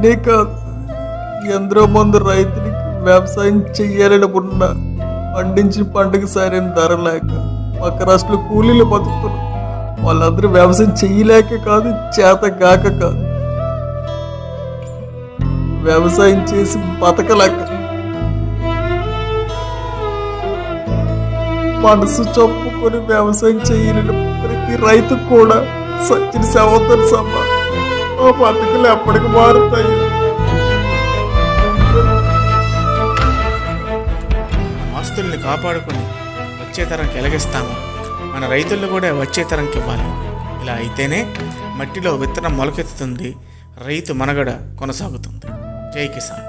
నేనే కాదు, ఎందరో మంది రైతులకి వ్యవసాయం చెయ్యాలని ఉన్నా పండించిన పంటకు సరైన ధర లేక పక్క రాష్ట్రంలో కూలీలు బతుకుతున్నారు. వాళ్ళందరూ వ్యవసాయం చెయ్యలేక కాదు, చేత గాక కాదు, వ్యవసాయం చేసి బతకలేక. మనసు చంపుకొని వ్యవసాయం చేయలేని ప్రతి రైతు కూడా సచిన శవంతో సమానం. ఆ బతుకులు ఎప్పటికి మారుతాయి? ఆస్తుల్ని కాపాడుకొని వచ్చే తరంకి ఎలగిస్తాము, మన రైతులను కూడా వచ్చే తరంకి ఇవ్వాలి. ఇలా అయితేనే మట్టిలో విత్తనం మొలకెత్తుతుంది, రైతు మనుగడ కొనసాగుతుంది. జై కిసాన్.